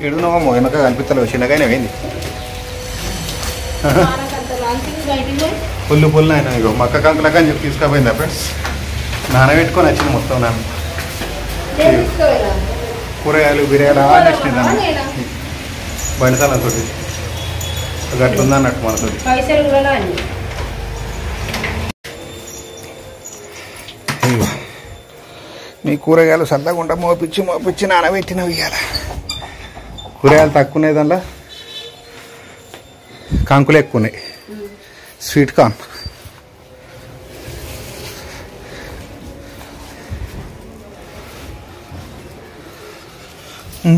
ఎడునోమో వెనక కనిపిస్తలేవు చిన్నగానే పోయింది పుల్లు పుల్లు అయినా ఇగో మక్క కంకులక అని చెప్పి తీసుకుపోయిందా ఫ్రెండ్స్ నానబెట్టుకొని వచ్చింది మొత్తం నాన్న కూరగాయలు బిర్యానీ అలా వచ్చినాయి దాన్ని బండితలంతో గట్లుంది అన్నట్టు మనతో మీ కూరగాయలు సల్లగుండా మోపించి నానబెట్టినవి ఇవాళ కూరగాయలు తక్కువ ఉన్నాయి దానిలో కాంకులు ఎక్కువ ఉన్నాయి స్వీట్ కార్న్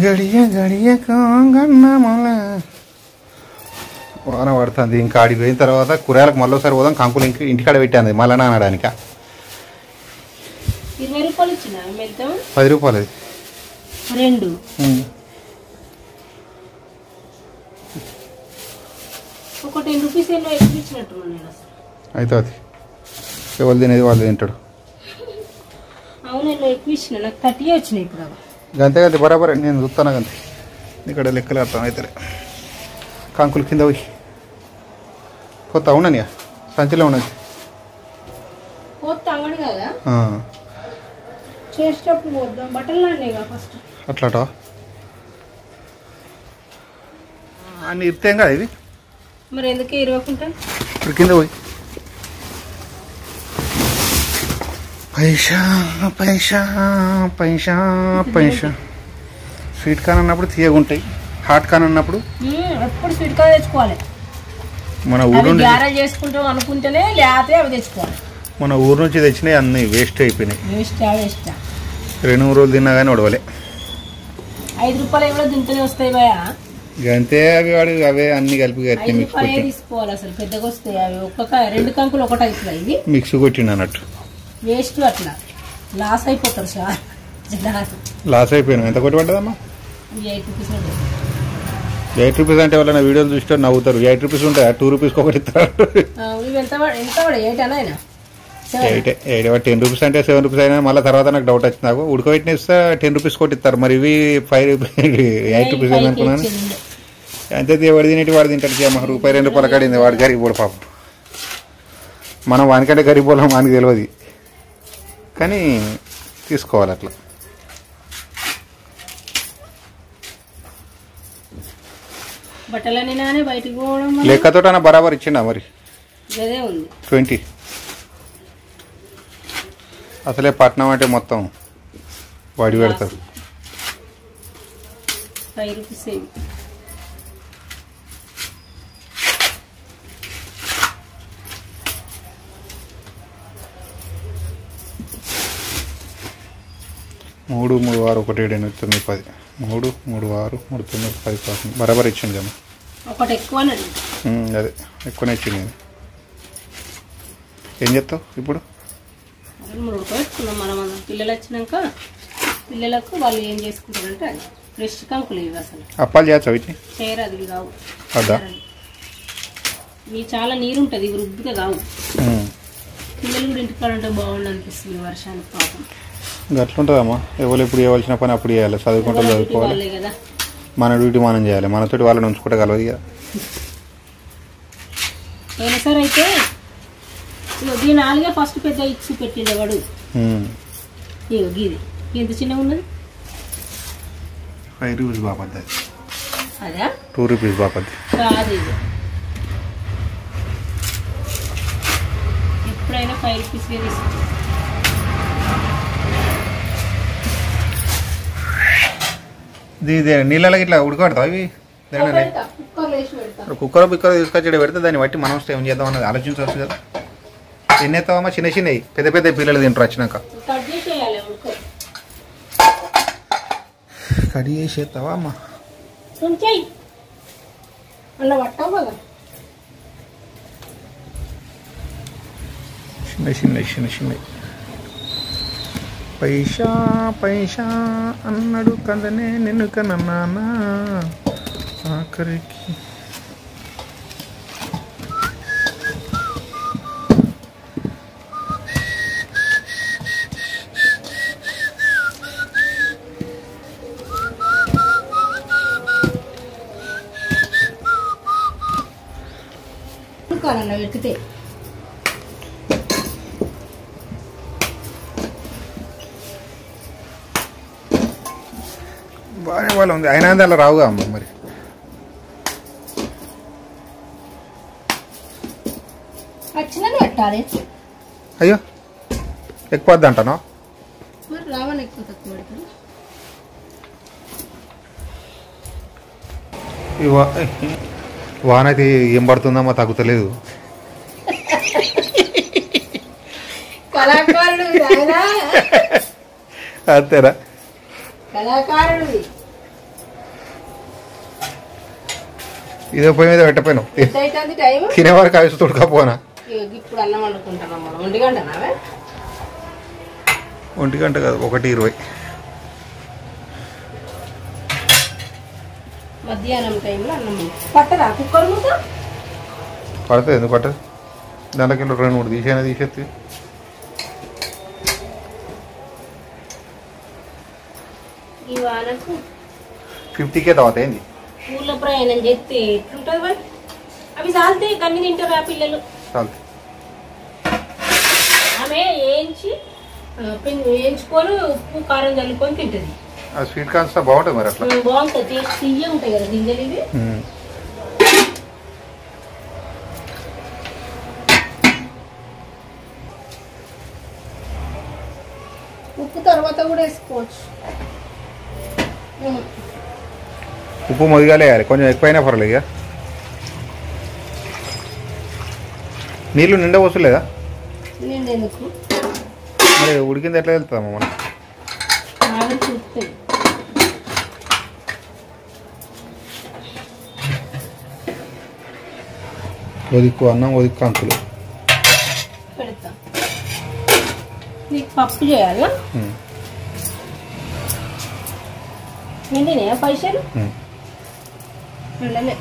గడియ గడియ కాంగన్నమల వాన పడుతుంది ఇంకా ఆడికి పోయిన తర్వాత కూరగాయలకు మళ్ళీ ఒకసారి పోదాం కాంకులు ఇంటికాడ పెట్టాను మళ్ళీ నానడానికి 20 రూపాయలు ఇచ్చిన 10 రూపాయలు రెండు ఒక 10 రూపీస్ ఏమో ఎక్కువ ఇచ్చినట్టున్నాను నేను అసలు అవుతుంది ఎవరు తినేది వాళ్ళు తింటాడు అవును నేను ఎక్కువ ఇచ్చిన నాకు 30 వచ్చినాయి ఇప్పుడు గంతే గంతే బరాబర్ నేను చూస్తాను గంతే ఇక్కడ లెక్కలు అర్థం అవుతాయి కాంకులు కింద పోయి కొత్త అవునని సంచిలో ఉన్నది కొత్త అంగడి కదా చేసేటప్పుడు పోద్దాం బట్టలు అన్నాయిగా ఫస్ట్ అట్లాటా అన్ని ఇర్తేం కదా ఇది మరి ఎందుకే ఇరవకుంటా ఇప్పుడు కింద పోయి పైసా పైసా పైసా పైసా స్వీట్ కార్న్ అన్నప్పుడు తీయగుంటాయి హాట్ కార్న్ అన్నప్పుడు ఎప్పుడు స్వీట్ కార్న్ తెచ్చుకోవాలి మన ఊరు గ్యారేజ్ చేసుకుంటాం అనుకుంటేనే లేతే అవి తెచ్చుకోవాలి మన ఊరు నుంచి తెచ్చినాయి అన్ని వేస్ట్ అయిపోయినాయి వేస్ట్ 2 రోజులు తిన్నా కానీ ఉడవలే 5 రూపాయలు ఎవరో దింటనే వస్తాయి భయా అంతే అవి వాడు అవే అన్ని కలిపి తీసుకోవాలి అసలు పెద్దగా వస్తాయి అవి ఒక్కొక్క 2 కంకులు ఒకటి అవుతుంది ఇది మిక్స్ కొట్టిండు అన్నట్టు వేస్ట్ అట్లా లాస్ అయిపోతారు సార్ లాస్ అయిపోయినా ఎంత కొట్టి పడ్డదమ్మా 8 రూపీస్ అంటే వాళ్ళ వీడియోలు చూస్తే నవ్వుతారు 8 రూపీస్ ఉంటాయి 2 రూపీస్ ఒకటి ఇస్తారు 10 రూపీస్ అంటే 7 రూపీస్ అయినా మళ్ళీ తర్వాత నాకు డౌట్ వచ్చింది నాకు ఉడకబెట్టిన ఇస్తే 10 రూపీస్ కొట్టి ఇస్తారు మరి ఇవి 5 రూపీస్ 8 రూపీస్ అనుకున్నాను అంతే వాడు తినేటి వాడు తింటాడు అమ్మ రూపాయి 2 రూపాయలు కడింది వాడు గరీబోడు పాపం మనం వానికంటే గరీబోళ్ళం వానికి తెలియదు కానీ తీసుకోవాలి అట్లా బట్టలన్నీ నానే బయటికి పోవడం లెక్కతో బరాబర్ ఇచ్చిండా మరి 20 అసలే పట్నం అంటే మొత్తం వాడి పెడతారు 5 రూపీస్ 3 3 6 1 7 8 9 10 3 3 6 3 9 10 బరాబర్ ఇచ్చింది అమ్మ ఒకటి ఎక్కువనండి అదే ఎక్కువనే ఇచ్చింది ఏం చెప్తావు ఇప్పుడు మనం పిల్లలు వచ్చినాక పిల్లలకు వాళ్ళు ఏం చేసుకుంటారంటే ఫ్రెష్ కంకులు ఇవి అసలు అప్పాలు చేయొచ్చు వీటిని చేయరాదు ఇవి కావు అదా ఇవి చాలా నీరు ఉంటుంది ఇవి రుబ్బిగా కావు పిల్లలు కూడా ఇంటికాడంటే బాగుండు అనిపిస్తుంది వర్షానికి పాపం అట్లుంటుందమ్మా ఎవరు ఎప్పుడు చేయవలసిన పని అప్పుడు చేయాలి చదువుకుంటూ చదువుకోవాలి కదా మన డ్యూటీ మనం చేయాలి మనతోటి వాళ్ళని ఉంచుకుంటే కలవదు ఇక సార్ అయితే దీని 4 ఫస్ట్ పెద్ద ఇచ్చి పెట్టిండేవాడు ఇగో గీది ఎంత చిన్నగా ఉన్నది 5 రూపీస్ బాపద్ది అదా 2 రూపీస్ బాపద్ది కాదు ఇది ఎప్పుడైనా 5 రూపీస్ తీసుకుంటాం నీళ్ళకి ఇట్లా ఉడకబెడతావు ఇవి కుక్కర్ బిక్కర్ తీసుకొచ్చి పెడితే దాన్ని బట్టి మనం ఏం చేద్దాం అన్నది ఆలోచించవచ్చు కదా ఎన్ని ఎత్తావమ్మా చిన్న చిన్నవి పెద్ద పెద్ద పిల్లలు తింటారు వచ్చినాక కడి చేసి ఎత్తావా అమ్మా చిన్న చిన్న చిన్న చిన్న పైసా పైసా అన్నాడు కందనే నిన్ను కన్నా ఆఖరికి ఉడకాలన్న పెట్టితే. బాగానే వాళ్ళు ఉంది అయినా అలా రావుగా అమ్మ మరి. వచ్చినని పెట్టాలి. అయ్యో ఎక్కువ అంటాను మరి రావని ఎక్కువ తక్కువ పెడతారు. వాన అయితే ఏం పడుతుందమ్మా తగ్గుతలేదు. కళాకారుడు అంతేరా కళాకారుడు. ఇదో పొయ్యి మీద పెట్టపోయినావు టైం తినేవారికి ఆయుష్ తొడకపోనా. ఇప్పుడు అన్నం వండుకుంటున్నాం మనం. 1 గంటనా? 1 గంట కాదు 1:20. మధ్యాహ్నం టైంలో అన్నం పట్టరా కుక్కర్ మూత? పడుతుంది ఎందుకు పట్టదు. దాంట్లోకి 2-3 తీసేస్తే ఈ వానకు 50K తర్వాత ఏంది ఊళ్ళో ప్రయాణం చేస్తే ఎట్లుంటుంది మరి? అవి చాలితే కన్ని తింటారు ఆ పిల్లలు. చాలు ఆమె వేయించుకొని ఉప్పు కారం చల్లుకొని తింటది. ఆ స్వీట్ కార్న్స్ బాగుంటుంది మరి అట్లా. బాగుంటుంది. టేస్ట్ తీయ ఉంటాయి కదా గింజలు ఇవి. ఉప్పు తర్వాత కూడా వేసుకోవచ్చు. ఉప్పు మొదగాలే వేయాలి కొంచెం ఎక్కువైనా పర్లేదు. ఇక నీళ్ళు నిండా వస్తలేదా? నిండెందుకు మరి ఉడికింది ఎట్లా వెళ్తామా మనం? చూస్తాయి. ఒదిక్కు అన్నం ఒదిక్కు అంకులు పెడతా. నీకు పప్పు చేయాలా? నిండినాయా పైసలు? ఉండలే.